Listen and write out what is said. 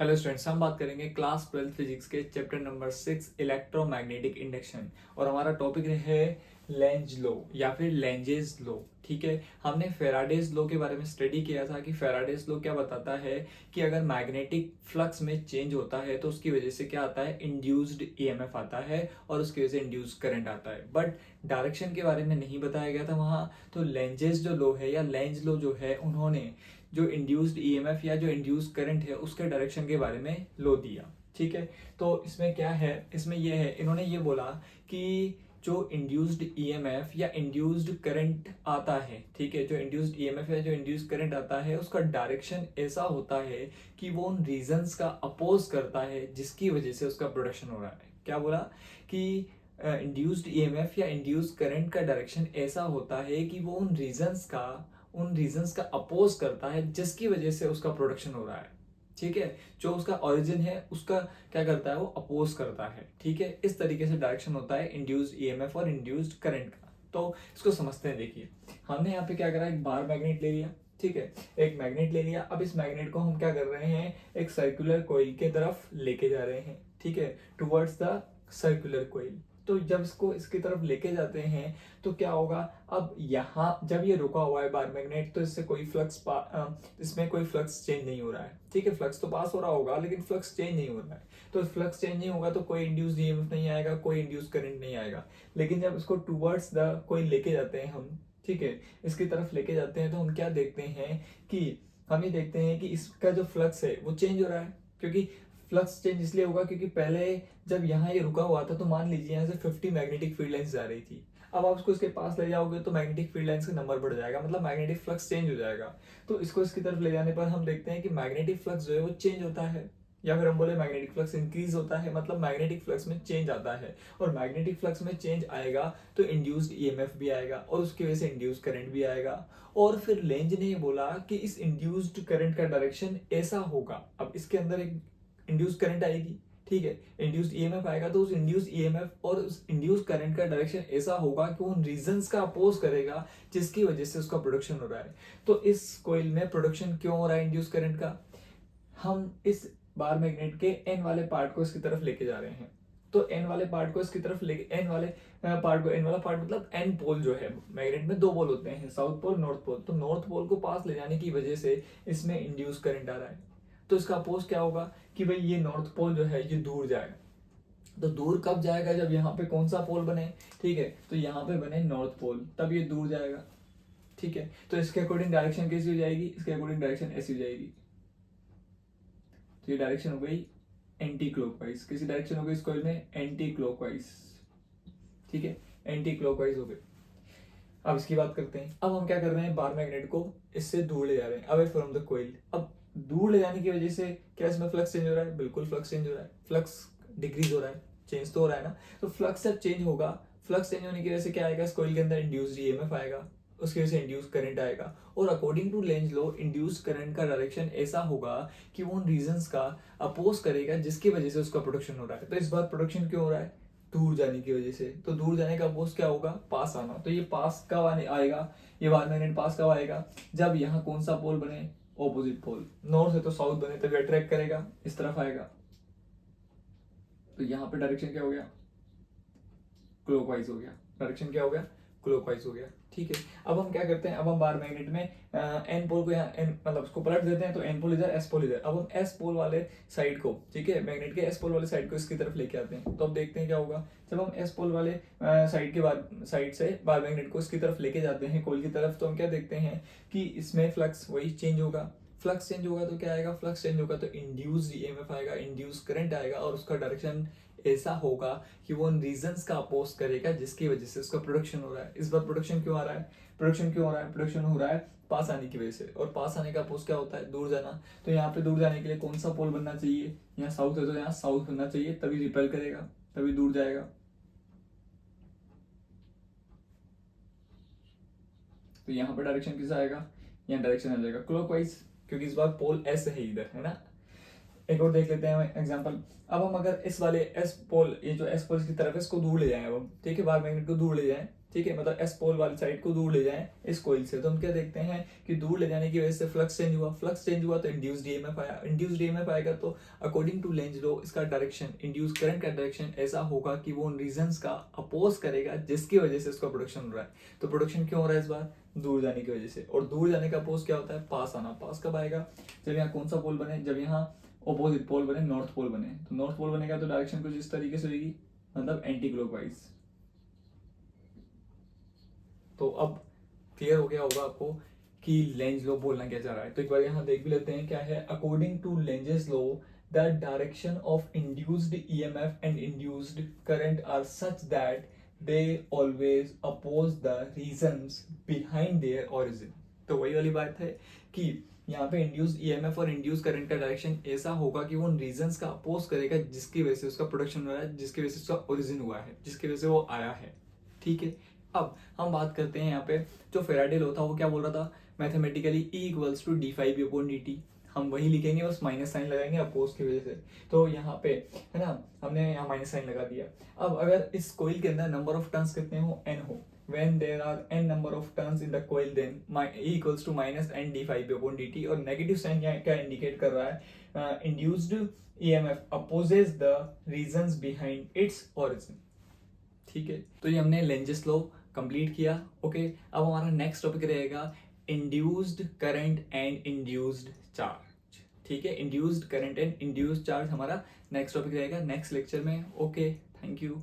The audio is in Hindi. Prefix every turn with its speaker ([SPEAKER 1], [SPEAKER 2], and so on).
[SPEAKER 1] हेलो स्टूडेंट्स, हम बात करेंगे क्लास 12 फिजिक्स के चैप्टर नंबर 6 इलेक्ट्रोमैग्नेटिक इंडक्शन। और हमारा टॉपिक है लेंज लॉ या फिर लेंजेस लॉ। ठीक है, हमने फेराडेज लॉ के बारे में स्टडी किया था कि फेराडेज लॉ क्या बताता है कि अगर मैग्नेटिक फ्लक्स में चेंज होता है तो उसकी वजह से क्या आता है, इंड्यूस्ड ईएमएफ आता है और उसकी वजह से इंड्यूस्ड करंट आता है। बट डायरेक्शन के बारे में नहीं बताया गया था वहाँ। तो लेंजेस जो लॉ है या लेंज लॉ जो है, उन्होंने जो इंड्यूस्ड ईएमएफ या जो इंड्यूस्ड करंट है उसके डायरेक्शन के बारे में लो दिया। ठीक है, तो इसमें क्या है, इसमें ये है, इन्होंने ये बोला कि जो इंड्यूस्ड ईएमएफ या इंड्यूस्ड करंट आता है, ठीक है, जो इंड्यूस्ड ईएमएफ या जो इंड्यूस्ड करंट आता है उसका डायरेक्शन ऐसा होता है कि वो उन रीजंस का अपोज करता है जिसकी वजह से उसका प्रोडक्शन हो रहा है। क्या बोला कि इंड्यूस्ड ईएमएफ या इंड्यूस्ड करंट का डायरेक्शन ऐसा होता है कि वो उन रीजंस का अपोज करता है जिसकी वजह से उसका प्रोडक्शन हो रहा है। ठीक है, जो उसका ओरिजिन है उसका क्या करता है, वो अपोज करता है। ठीक है, इस तरीके से डायरेक्शन होता है इंड्यूस्ड ईएमएफ और इंड्यूस्ड करंट का। तो इसको समझते हैं। देखिए, हमने यहाँ पे क्या करा, एक बार मैग्नेट ले लिया। ठीक है, एक मैग्नेट ले लिया। अब इस मैग्नेट को हम क्या कर रहे हैं, एक सर्कुलर कॉइल के तरफ लेके जा रहे हैं। ठीक है, टुवर्ड्स द सर्कुलर कॉइल। तो जब इसको इसकी तरफ लेके जाते हैं तो क्या होगा, अब यहाँ जब ये रुका हुआ है बार मैग्नेट, तो इससे कोई इसमें कोई फ्लक्स चेंज नहीं हो रहा है। ठीक है, फ्लक्स तो पास हो रहा होगा लेकिन फ्लक्स चेंज नहीं हो रहा है। तो फ्लक्स चेंज नहीं होगा तो कोई इंड्यूस ईएमएफ नहीं आएगा, कोई इंड्यूस करंट नहीं आएगा। लेकिन जब इसको टूवर्ड्स द कोई लेके जाते हैं हम, ठीक है, इसकी तरफ लेके जाते हैं, तो हम क्या देखते हैं कि हम ये देखते हैं कि इसका जो फ्लक्स है वो चेंज हो रहा है। क्योंकि फ्लक्स चेंज इसलिए होगा क्योंकि पहले जब यहाँ ये रुका हुआ था तो मान लीजिए यहाँ से 50 मैग्नेटिक फील्ड लाइंस जा रही थी। अब आप उसको इसके पास ले जाओगे तो मैग्नेटिक फील्ड लाइंस का नंबर बढ़ जाएगा, मतलब मैग्नेटिक फ्लक्स चेंज हो जाएगा। तो इसको इसकी तरफ ले जाने पर हम देखते हैं कि मैग्नेटिक फ्लक्स जो है वो चेंज होता है, या फिर हम बोले मैग्नेटिक फ्लक्स इंक्रीज होता है, मतलब मैग्नेटिक फ्लक्स में चेंज आता है। और मैग्नेटिक फ्लक्स में चेंज आएगा तो इंड्यूस्ड ईएमएफ भी आएगा और उसकी वजह से इंड्यूस्ड करंट भी आएगा। और फिर लेंज ने बोला कि इस इंड्यूस्ड करंट का डायरेक्शन ऐसा होगा। अब इसके अंदर एक इंड्यूस्ड करंट आएगी, ठीक है, इंड्यूस्ड ईएमएफ आएगा, तो उस इंड्यूस्ड ईएमएफ और उस इंड्यूस्ड करंट का डायरेक्शन ऐसा होगा कि वो उन रीजंस का अपोज करेगा जिसकी वजह से उसका प्रोडक्शन हो रहा है। तो इस कोइल में प्रोडक्शन क्यों हो रहा है इंड्यूस्ड करंट का, हम इस बार मैग्नेट के एन वाले पार्ट को इसकी तरफ लेके जा रहे हैं। तो एन वाले पार्ट को इसकी तरफ लेके, एन वाले पार्ट को, एन वाला पार्ट मतलब एन पोल जो है, मैग्नेट में दो पोल होते हैं, साउथ पोल नॉर्थ पोल। तो नॉर्थ पोल को पास ले जाने की वजह से इसमें इंड्यूस करंट आ रहा है। तो इसका अपोज क्या होगा कि भाई ये नॉर्थ पोल जो है ये दूर जाएगा। तो दूर कब जाएगा, जब यहाँ पे कौन सा पोल बने, ठीक है, तो यहाँ पे बने नॉर्थ पोल, तब ये दूर जाएगा। ठीक है, तो इसके अकॉर्डिंग डायरेक्शन कैसी हो जाएगी, इसके अकॉर्डिंग डायरेक्शन ऐसी हो जाएगी। तो ये डायरेक्शन हो गई एंटी क्लॉकवाइज। किसी डायरेक्शन हो गई इस कॉइल में, एंटी क्लॉकवाइज। ठीक है, एंटी क्लॉकवाइज हो गई। अब इसकी बात करते हैं। अब हम क्या कर रहे हैं, बार मैग्नेट को इससे दूर ले जा रहे हैं, अवे फ्रॉम द कॉइल। अब दूर ले जाने की वजह से क्या इसमें फ्लक्स चेंज हो रहा है, बिल्कुल फ्लक्स चेंज हो रहा है। फ्लक्स डिक्रीज हो रहा है, चेंज तो हो रहा है ना। तो फ्लक्स जब चेंज होगा, फ्लक्स चेंज होने की वजह से क्या आएगा, इस कॉइल के अंदर इंड्यूस्ड ईएमएफ आएगा, उसकी वजह से इंड्यूस करंट आएगा। और according to Lenz law induce current का डायरेक्शन ऐसा होगा कि वो उन रीजंस का अपोज करेगा जिसकी वजह से उसका प्रोडक्शन हो रहा है। तो इस बार प्रोडक्शन क्यों हो रहा है, दूर जाने की वजह से। तो दूर जाने का अपोज क्या होगा, पास आना। तो ये पास कब आने आएगा, ये बार मैग्नेट पास कब आएगा, जब यहाँ कौन सा पोल बने, ऑपोजिट पोल। नॉर्थ है तो साउथ बने, तभी अट्रैक्ट करेगा, इस तरफ आएगा। तो यहाँ पे डायरेक्शन क्या हो गया, क्लॉकवाइज हो गया। डायरेक्शन क्या हो गया, क्लॉकवाइज हो गया। ठीक है, अब हम क्या करते हैं, अब हम बार मैग्नेट में एन पोल को यहाँ एन मतलब उसको पलट देते हैं। तो एन पोल इधर, एस पोल इधर। अब हम एस पोल वाले साइड को, ठीक है, मैग्नेट के एस पोल वाले साइड को इसकी तरफ लेके आते हैं। तो अब देखते हैं क्या होगा, जब हम एस पोल वाले साइड से बार मैग्नेट को इसकी तरफ लेके जाते हैं कोल की तरफ, तो हम क्या देखते हैं कि इसमें फ्लक्स वही चेंज होगा। फ्लक्स चेंज होगा तो क्या आएगा, फ्लक्स चेंज होगा तो इंड्यूस्ड ईएमएफ आएगा, इंड्यूस करंट आएगा, और उसका डायरेक्शन ऐसा होगा कि वो उन रीजंस का अपोज करेगा जिसकी वजह से उसका प्रोडक्शन हो रहा है। इस बार प्रोडक्शन क्यों आ रहा है, प्रोडक्शन क्यों हो रहा है, प्रोडक्शन हो रहा है पास आने की वजह से। और पास आने का अपोज क्या होता है, दूर जाना। तो यहाँ पे दूर जाने के लिए कौन सा पोल बनना चाहिए, यहाँ साउथ है तो यहाँ साउथ बनना चाहिए, तभी रिपेल करेगा, तभी दूर जाएगा। तो यहाँ पर डायरेक्शन किस आएगा, यहाँ डायरेक्शन आ जाएगा क्लॉकवाइज, क्योंकि इस बार पोल एस है इधर, है ना। एक और देख लेते हैं एग्जांपल। अब हम अगर इस वाले एस पोल, ये जो एस पोल की तरफ है, इसको दूर ले जाएं अब हम, ठीक है, बाहर मैग्नेट को दूर ले जाएं, ठीक है, मतलब एस पोल वाली साइड को दूर ले जाएं इस कोइल से, तो हम क्या देखते हैं कि दूर ले जाने की वजह से फ्लक्स चेंज हुआ, फ्लक्स चेंज हुआ तो इंड्यूस्ड ईएमएफ आया, इंड्यूस्ड ईएमएफ आएगा तो अकॉर्डिंग टू लेंज लॉ इसका डायरेक्शन, इंड्यूस करंट का डायरेक्शन ऐसा होगा कि वो उन रीजंस का अपोज करेगा जिसकी वजह से उसका प्रोडक्शन हो रहा है। तो प्रोडक्शन क्यों हो रहा है इस बार? दूर जाने की वजह से। और दूर जाने का अपोज क्या होता है? पास आना। पास कब आएगा? जब यहाँ कौन सा पोल बने? जब यहाँ ऑपोजिट पोल बने, नॉर्थ पोल बने। तो नॉर्थ पोल बनेगा तो डायरेक्शन कुछ इस तरीके से होगी, मतलब एंटी क्लॉकवाइज। तो अब क्लियर हो गया होगा आपको कि लेंज लॉ बोलना क्या चाह रहा है। तो एक बार यहाँ देख भी लेते हैं क्या है। According to Lenz's law the direction of induced EMF and induced current are such that they always oppose the reasons behind their origin. तो वही वाली बात है कि यहाँ पे इंड्यूस ईएमएफ और इंड्यूस करंट का डायरेक्शन ऐसा होगा कि वो उन रीजंस का अपोज करेगा जिसकी वजह से उसका प्रोडक्शन हो रहा है, जिसकी वजह से उसका ओरिजिन हुआ है, जिसकी वजह से वो आया है। ठीक है, अब हम बात करते हैं यहाँ पे जो फेराडे लॉ था वो क्या बोल रहा था? Mathematically E equals to d∅dt। हम वही लिखेंगे, बस माइनस साइन लगाएंगे अपोज की वजह से। तो यहाँ पे है ना, हमने यहाँ माइनस साइन लगा दिया। अब अगर इस कोइल के अंदर नंबर ऑफ टर्न्स कितने हो? n हो। when there are n number of turns in the coil then E equals to minus n d∅dt। और नेगेटिव साइन यहाँ क्या इंडिकेट कर रहा है? Induced EMF opposes the reasons behind its origin. ठीक है, तो ये हमने लेंजेस लॉ कंप्लीट किया। ओके, अब हमारा नेक्स्ट टॉपिक रहेगा induced current and induced charge. ठीक है, induced current and induced charge हमारा नेक्स्ट टॉपिक रहेगा नेक्स्ट लेक्चर में। Okay, thank you.